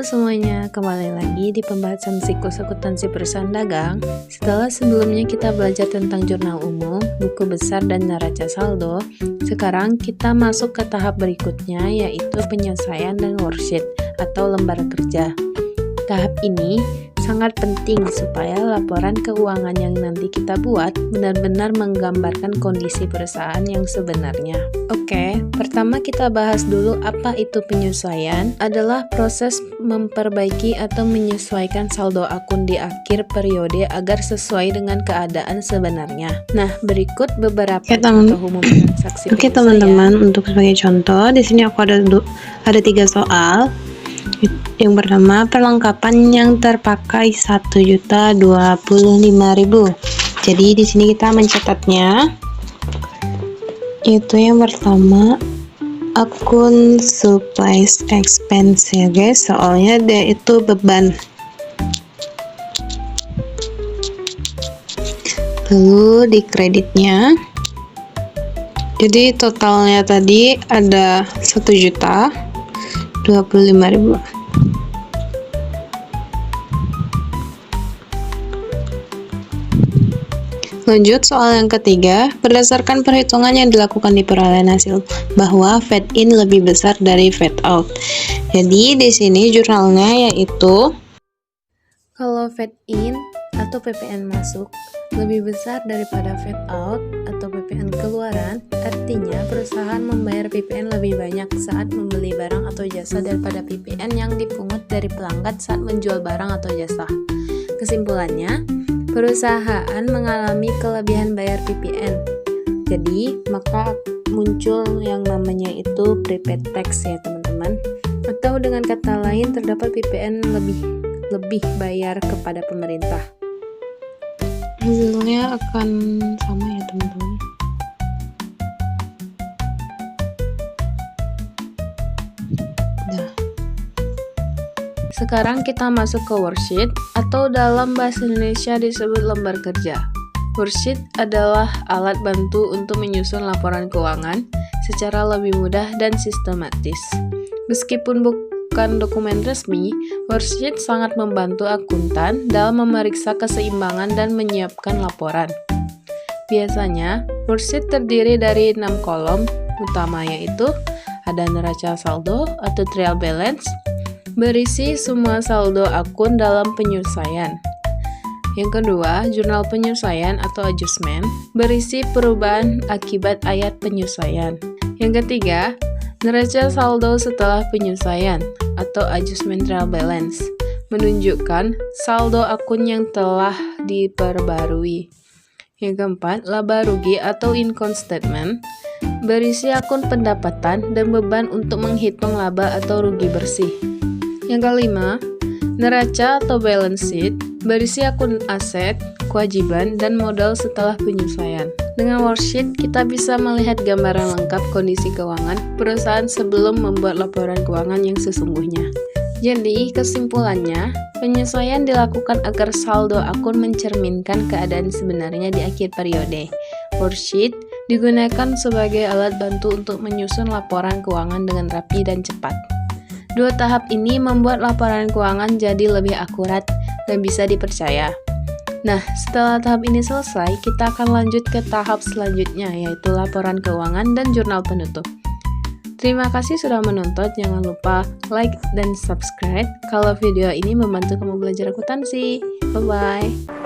semuanya, kembali lagi di pembahasan siklus akuntansi perusahaan dagang. Setelah sebelumnya kita belajar tentang jurnal umum, buku besar, dan neraca saldo, sekarang kita masuk ke tahap berikutnya, yaitu penyelesaian dan worksheet atau lembar kerja. Tahap ini sangat penting supaya laporan keuangan yang nanti kita buat benar-benar menggambarkan kondisi perusahaan yang sebenarnya. Oke, pertama kita bahas dulu apa itu penyesuaian. Adalah proses memperbaiki atau menyesuaikan saldo akun di akhir periode agar sesuai dengan keadaan sebenarnya. Nah, berikut beberapa contoh umum transaksi penyesuaian. Oke teman-teman, untuk sebagai contoh, di sini aku ada 3 soal. Yang pertama, perlengkapan yang terpakai 1.025.000. Jadi di sini kita mencatatnya. Itu yang pertama, akun supplies expense ya guys. Soalnya dia itu beban. Lalu di kreditnya. Jadi totalnya tadi ada 1.025.000. Lanjut soal yang ketiga, berdasarkan perhitungan yang dilakukan di perolehan hasil bahwa fade in lebih besar dari fade out. Jadi di sini jurnalnya yaitu kalau fade in atau PPN masuk lebih besar daripada fade out atau PPN keluaran, artinya perusahaan membayar PPN lebih banyak saat membeli barang atau jasa daripada PPN yang dipungut dari pelanggan saat menjual barang atau jasa. Kesimpulannya, perusahaan mengalami kelebihan bayar PPN. Jadi, maka muncul yang namanya itu prepaid tax ya teman-teman. Atau dengan kata lain, terdapat PPN lebih bayar kepada pemerintah. Hasilnya akan sama ya teman-teman. Sekarang kita masuk ke worksheet atau dalam bahasa Indonesia disebut lembar kerja. Worksheet adalah alat bantu untuk menyusun laporan keuangan secara lebih mudah dan sistematis. Meskipun bukan dokumen resmi, worksheet sangat membantu akuntan dalam memeriksa keseimbangan dan menyiapkan laporan. Biasanya, worksheet terdiri dari 6 kolom utama, yaitu ada neraca saldo atau trial balance, berisi semua saldo akun dalam penyelesaian. Yang kedua, jurnal penyelesaian atau adjustment, berisi perubahan akibat ayat penyelesaian. Yang ketiga, neraca saldo setelah penyelesaian atau adjustment trial balance, menunjukkan saldo akun yang telah diperbarui. Yang keempat, laba rugi atau income statement, berisi akun pendapatan dan beban untuk menghitung laba atau rugi bersih. Yang kelima, neraca atau balance sheet, berisi akun aset, kewajiban, dan modal setelah penyelesaian. Dengan worksheet, kita bisa melihat gambaran lengkap kondisi keuangan perusahaan sebelum membuat laporan keuangan yang sesungguhnya. Jadi, kesimpulannya, penyesuaian dilakukan agar saldo akun mencerminkan keadaan sebenarnya di akhir periode. Worksheet digunakan sebagai alat bantu untuk menyusun laporan keuangan dengan rapi dan cepat. Dua tahap ini membuat laporan keuangan jadi lebih akurat dan bisa dipercaya. Nah, setelah tahap ini selesai, kita akan lanjut ke tahap selanjutnya, yaitu laporan keuangan dan jurnal penutup. Terima kasih sudah menonton, jangan lupa like dan subscribe kalau video ini membantu kamu belajar akuntansi. Bye-bye!